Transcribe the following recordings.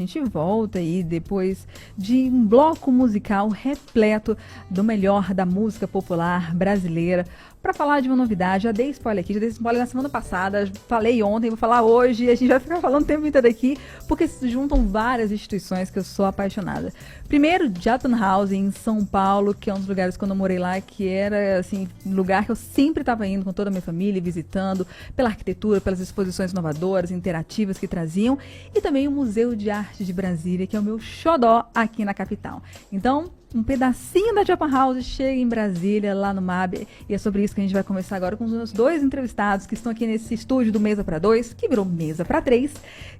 gente volta aí depois de um bloco musical repleto do melhor da música popular brasileira para falar de uma novidade. Já dei spoiler aqui, já dei spoiler na semana passada, falei ontem, vou falar hoje, e a gente vai ficar falando o tempo inteiro aqui, porque se juntam várias instituições que eu sou apaixonada. Primeiro, Japan House em São Paulo, que é um dos lugares quando eu morei lá, que era assim, um lugar que eu sempre estava indo com toda a minha família, visitando, pela arquitetura, pelas exposições inovadoras, interativas que traziam, e também o Museu de Arte de Brasília, que é o meu xodó aqui na capital. Então, um pedacinho da Japan House chega em Brasília, lá no MAB, e é sobre isso que a gente vai conversar agora com os meus dois entrevistados que estão aqui nesse estúdio do Mesa para Dois, que virou Mesa para Três.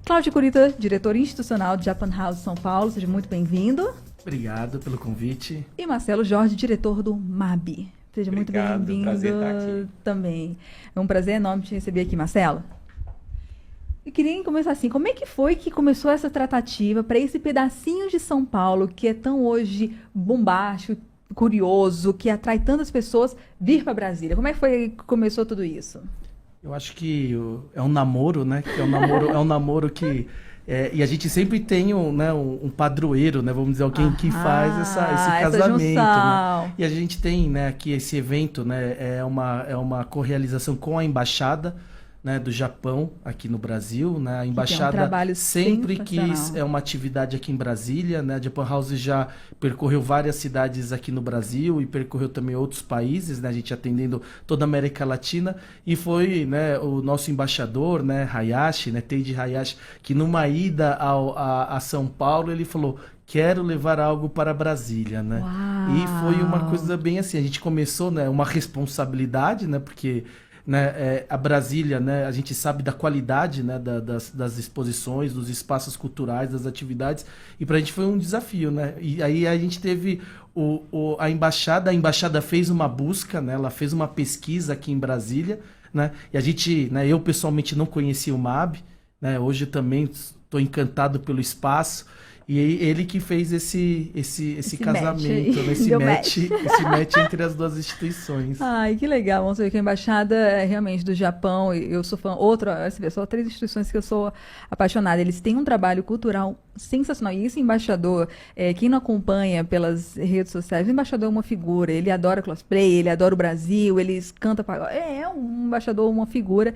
Cláudio Curita, diretor institucional de Japan House São Paulo, seja muito bem-vindo. Obrigado pelo convite. E Marcelo Jorge, diretor do MAB. Seja muito bem-vindo também. É um prazer enorme te receber aqui, Marcelo. Eu queria começar assim, como é que foi que começou essa tratativa para esse pedacinho de São Paulo que é tão hoje bombástico, curioso, que atrai tantas pessoas, vir para Brasília? Como é que foi que começou tudo isso? Eu acho que é um namoro, né? Que é um namoro que... e a gente sempre tem um padroeiro, né? Vamos dizer, alguém que faz esse casamento. Né? E a gente tem, né, aqui esse evento, né? É uma correalização com a embaixada, né, do Japão aqui no Brasil, né? A embaixada sempre quis uma atividade aqui em Brasília, né? A Japan House já percorreu várias cidades aqui no Brasil e percorreu também outros países, né? A gente atendendo toda a América Latina, e foi, né, o nosso embaixador, né, Hayashi, né, Teiji Hayashi, que numa ida a São Paulo ele falou: quero levar algo para Brasília, né? Uau. E foi uma coisa bem assim, a gente começou, né, uma responsabilidade, né, porque, né, a Brasília, né, a gente sabe da qualidade, né, das exposições, dos espaços culturais, das atividades, e para a gente foi um desafio, né? E aí a gente teve a embaixada fez uma busca, né, ela fez uma pesquisa aqui em Brasília, né, e a gente, né, eu pessoalmente não conhecia o MAB, né, hoje também estou encantado pelo espaço. E ele que fez esse casamento, né? Esse match entre as duas instituições. Ai, que legal. Vamos ver que a embaixada é realmente do Japão, eu sou fã. Só 3 instituições que eu sou apaixonada. Eles têm um trabalho cultural sensacional. E esse embaixador, quem não acompanha pelas redes sociais, o embaixador é uma figura. Ele adora cosplay, ele adora o Brasil, ele canta pagode. É um embaixador, uma figura.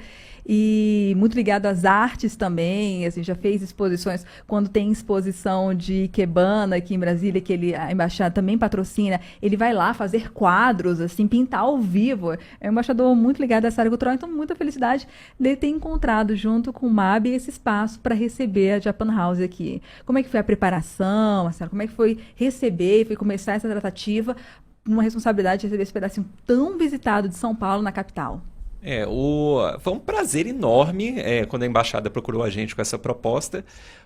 E muito ligado às artes também, assim, já fez exposições, quando tem exposição de Ikebana aqui em Brasília, que a embaixada também patrocina, ele vai lá fazer quadros, assim, pintar ao vivo. É um embaixador muito ligado a essa área cultural, então muita felicidade de ter encontrado junto com o MAB esse espaço para receber a Japan House aqui. Como é que foi a preparação, Marcelo? Como é que foi receber, foi começar essa tratativa, uma responsabilidade de receber esse pedacinho tão visitado de São Paulo na capital? Foi um prazer enorme quando a embaixada procurou a gente com essa proposta,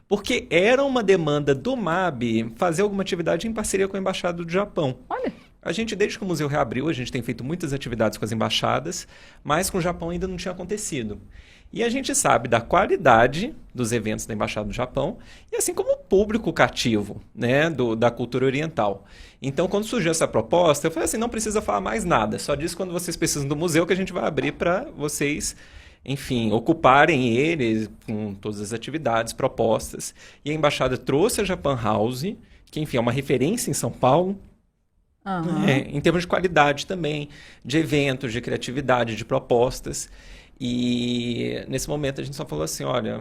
porque era uma demanda do MAB fazer alguma atividade em parceria com a embaixada do Japão. Olha! A gente, desde que o museu reabriu, a gente tem feito muitas atividades com as embaixadas, mas com o Japão ainda não tinha acontecido. E a gente sabe da qualidade dos eventos da Embaixada do Japão, e assim como o público cativo, né, da cultura oriental. Então, quando surgiu essa proposta, eu falei assim, não precisa falar mais nada, só diz quando vocês precisam do museu que a gente vai abrir para vocês, enfim, ocuparem ele com todas as atividades propostas. E a Embaixada trouxe a Japan House, que, enfim, é uma referência em São Paulo, em termos de qualidade também, de eventos, de criatividade, de propostas. E nesse momento a gente só falou assim, olha,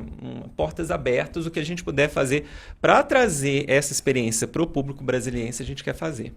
portas abertas, o que a gente puder fazer para trazer essa experiência para o público brasiliense, a gente quer fazer.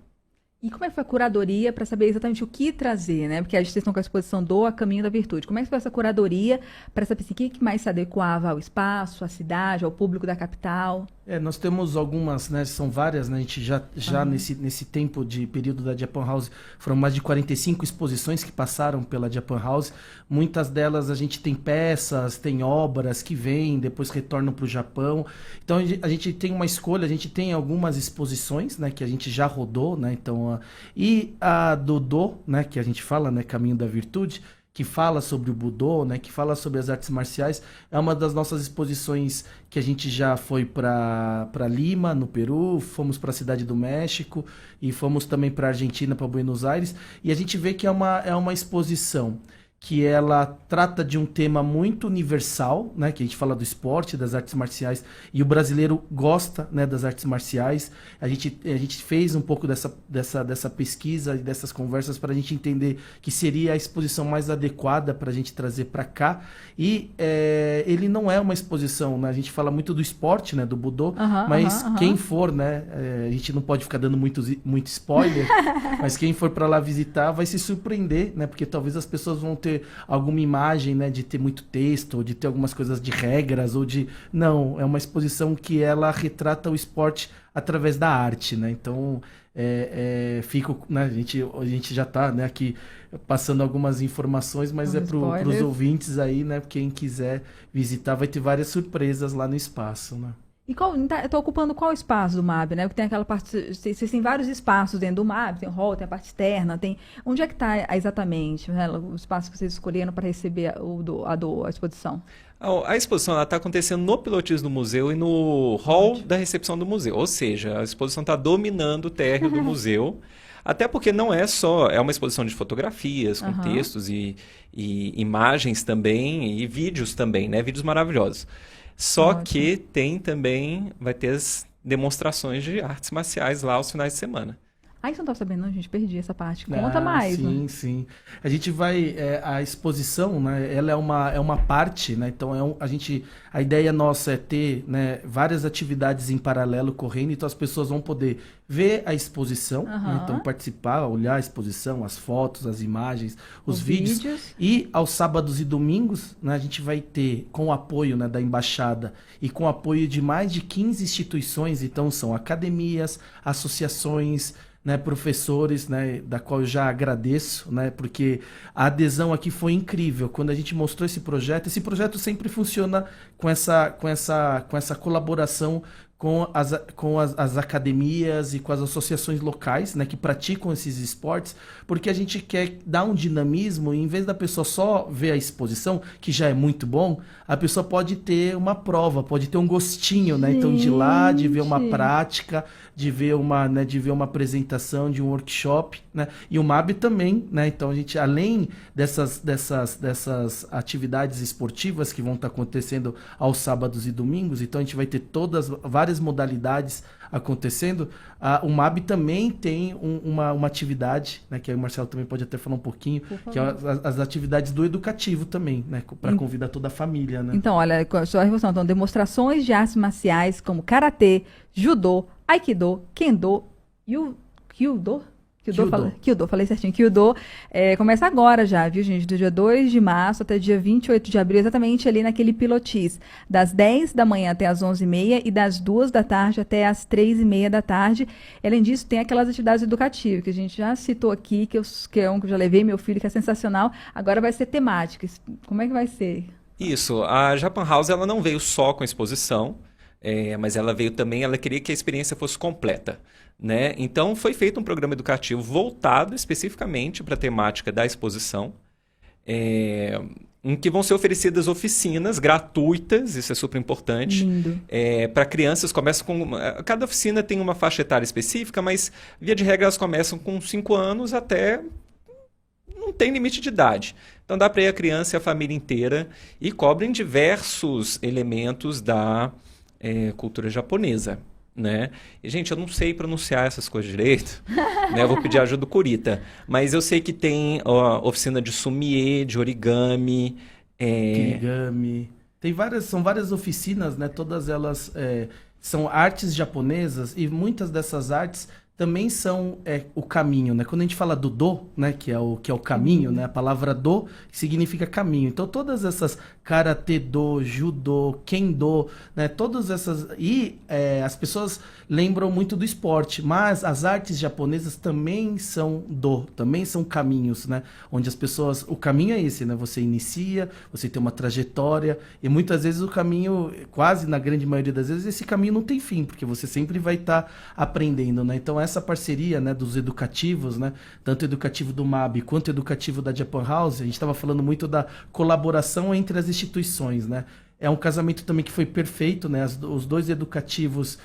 E como é que foi a curadoria para saber exatamente o que trazer, né? Porque a gente está com a exposição do A Caminho da Virtude. Como é que foi essa curadoria para saber assim, o que mais se adequava ao espaço, à cidade, ao público da capital? Nós temos algumas, né, são várias, né, a gente já nesse tempo de período da Japan House, foram mais de 45 exposições que passaram pela Japan House. Muitas delas a gente tem peças, tem obras que vêm, depois retornam para o Japão. Então a gente tem uma escolha, a gente tem algumas exposições, né, que a gente já rodou, né, então, e a Dodô, né, que a gente fala, né, Caminho da Virtude, que fala sobre o Budô, né, que fala sobre as artes marciais, é uma das nossas exposições que a gente já foi para Lima, no Peru, fomos para a Cidade do México e fomos também para a Argentina, para Buenos Aires, e a gente vê que é uma exposição que ela trata de um tema muito universal, né? Que a gente fala do esporte, das artes marciais, e o brasileiro gosta, né, das artes marciais. A gente fez um pouco dessa pesquisa e dessas conversas para a gente entender que seria a exposição mais adequada para a gente trazer para cá. E ele não é uma exposição, né? A gente fala muito do esporte, né, do Budô, mas quem for, né, a gente não pode ficar dando muito spoiler, mas quem for para lá visitar vai se surpreender, né? Porque talvez as pessoas vão ter alguma imagem, né, de ter muito texto, ou de ter algumas coisas de regras, ou de... Não, é uma exposição que ela retrata o esporte através da arte, né? Então, fico, né, a gente já está, né, aqui passando algumas informações, mas para os ouvintes aí, né, quem quiser visitar vai ter várias surpresas lá no espaço, né? E estou ocupando qual espaço do MAB, né? Porque tem aquela parte, vocês têm vários espaços dentro do MAB, tem o hall, tem a parte externa, tem... Onde é que está exatamente, né, o espaço que vocês escolheram para receber a exposição? A exposição está acontecendo no pilotismo do museu e no hall da recepção do museu. Ou seja, a exposição está dominando o térreo do museu. Até porque não é só... É uma exposição de fotografias, com textos e imagens também, e vídeos também, né? Vídeos maravilhosos. Só que tem também, vai ter as demonstrações de artes marciais lá aos finais de semana. Isso eu não estava sabendo, não, gente, perdi essa parte. Conta mais. Sim, né? Sim. A gente vai, a exposição, né, ela é uma parte, né, então a ideia nossa é ter, né, várias atividades em paralelo correndo, então as pessoas vão poder ver a exposição, né, então participar, olhar a exposição, as fotos, as imagens, os vídeos. E aos sábados e domingos, né, a gente vai ter, com o apoio, né, da Embaixada e com o apoio de mais de 15 instituições, então são academias, associações, né, professores, né, da qual eu já agradeço, né, porque a adesão aqui foi incrível. Quando a gente mostrou esse projeto sempre funciona com essa colaboração com as academias e com as associações locais, né, que praticam esses esportes, porque a gente quer dar um dinamismo e em vez da pessoa só ver a exposição, que já é muito bom, a pessoa pode ter uma prova, pode ter um gostinho, né? Então, de ir lá, de ver uma prática, de ver uma apresentação, de um workshop, né? E o MAB também, né? Então, a gente, além dessas atividades esportivas que vão estar acontecendo aos sábados e domingos, então a gente vai ter várias modalidades acontecendo. O MAB também tem uma atividade, né, que aí o Marcelo também pode até falar um pouquinho, que é as atividades do educativo também, né, para convidar toda a família, né? Então, olha, só a revolução, então, demonstrações de artes marciais como karatê, judô, aikido, kendo, Kyudo, falei certinho. Kyudo começa agora já, viu, gente? Do dia 2 de março até dia 28 de abril, exatamente ali naquele pilotis. Das 10 da manhã até as 11h30 e das 2 da tarde até as 3h30 da tarde. Além disso, tem aquelas atividades educativas que a gente já citou aqui, que é um que eu já levei meu filho, que é sensacional. Agora vai ser temática. Como é que vai ser? Isso. A Japan House, ela não veio só com a exposição, mas ela veio também, ela queria que a experiência fosse completa, né? Então foi feito um programa educativo voltado especificamente para a temática da exposição, em que vão ser oferecidas oficinas gratuitas, isso é super importante. Para crianças, começa com... Cada oficina tem uma faixa etária específica, mas via de regra elas começam com 5 anos até... Não tem limite de idade. Então dá para ir a criança e a família inteira e cobrem diversos elementos da cultura japonesa, né? E, gente, eu não sei pronunciar essas coisas direito, né? Eu vou pedir ajuda do Kurita. Mas eu sei que tem oficina de sumie, de origami. São várias oficinas, né? Todas elas são artes japonesas e muitas dessas artes também são o caminho, né? Quando a gente fala do do, né, que é o caminho, né? A palavra do significa caminho. Então todas essas karatê do, judô, kendo, né? Todas essas as pessoas lembram muito do esporte, mas as artes japonesas também são também são caminhos, né? Onde as pessoas, o caminho é esse, né? Você inicia, você tem uma trajetória e muitas vezes o caminho, quase na grande maioria das vezes, esse caminho não tem fim, porque você sempre vai estar aprendendo, né? Então essa parceria, né, dos educativos, né, tanto educativo do MAB quanto educativo da Japan House, a gente estava falando muito da colaboração entre as instituições, né? é um casamento também que foi perfeito, né? Os dois educativos.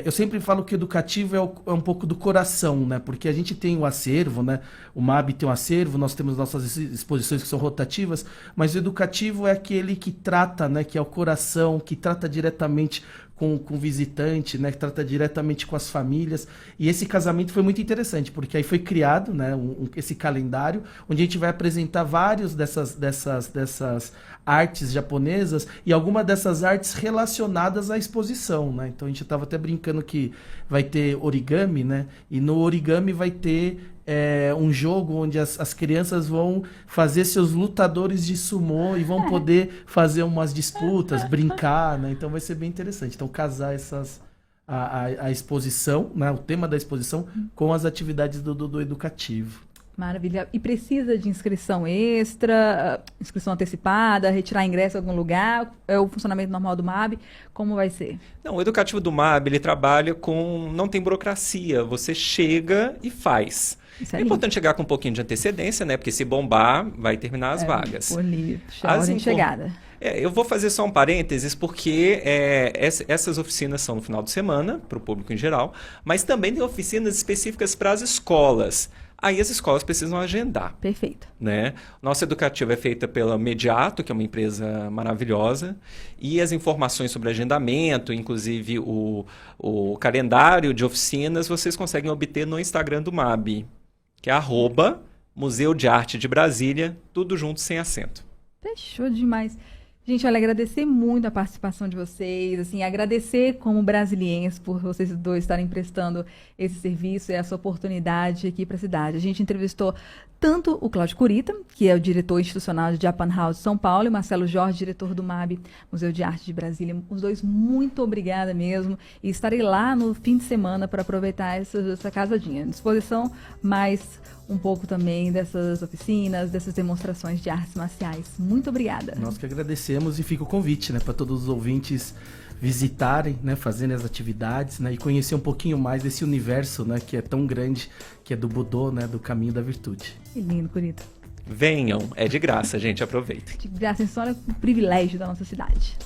Eu sempre falo que o educativo é um pouco do coração, né? Porque a gente tem o acervo, né? O MAB tem um acervo, nós temos nossas exposições que são rotativas, mas o educativo é aquele que trata, né? Que é o coração, que trata diretamente com o visitante, né? Que trata diretamente com as famílias. E esse casamento foi muito interessante, porque aí foi criado, né? Esse calendário, onde a gente vai apresentar vários dessas artes japonesas e algumas dessas artes relacionadas à exposição, né? Então a gente estava até brincando que vai ter origami, né? E no origami vai ter um jogo onde as crianças vão fazer seus lutadores de sumô e vão poder fazer umas disputas, brincar, né? Então vai ser bem interessante. Então casar a exposição, né? O tema da exposição com as atividades do educativo. Maravilha. E precisa de inscrição extra, inscrição antecipada, retirar ingresso em algum lugar? É o funcionamento normal do MAB? Como vai ser? Não, o educativo do MAB, ele trabalha com... Não tem burocracia. Você chega e faz. É importante chegar com um pouquinho de antecedência, né? Porque se bombar, vai terminar as vagas. Ordem de chegada. Eu vou fazer só um parênteses, porque essas oficinas são no final de semana, para o público em geral, mas também tem oficinas específicas para as escolas. Aí as escolas precisam agendar. Perfeito. Né? Nossa educativa é feita pela Mediato, que é uma empresa maravilhosa, e as informações sobre agendamento, inclusive o calendário de oficinas, vocês conseguem obter no Instagram do MAB, que é @Museu de Arte de Brasília, tudo junto, sem acento. Fechou demais. Gente, olha, agradecer muito a participação de vocês, assim, agradecer como brasilienses por vocês dois estarem prestando esse serviço e essa oportunidade aqui para a cidade. A gente entrevistou tanto o Cláudio Kurita, que é o diretor institucional de Japan House São Paulo, e o Marcelo Jorge, diretor do MAB, Museu de Arte de Brasília. Os dois, muito obrigada mesmo. E estarei lá no fim de semana para aproveitar essa casadinha. À disposição, mais um pouco também dessas oficinas, dessas demonstrações de artes marciais. Muito obrigada. Nós que agradecemos e fica o convite, né, para todos os ouvintes visitarem, né, fazerem as atividades, né, e conhecer um pouquinho mais desse universo, né, que é tão grande, que é do Budô, né, do caminho da virtude. Que lindo, Kurita. Venham, é de graça, gente, aproveitem. De graça, isso é um privilégio da nossa cidade.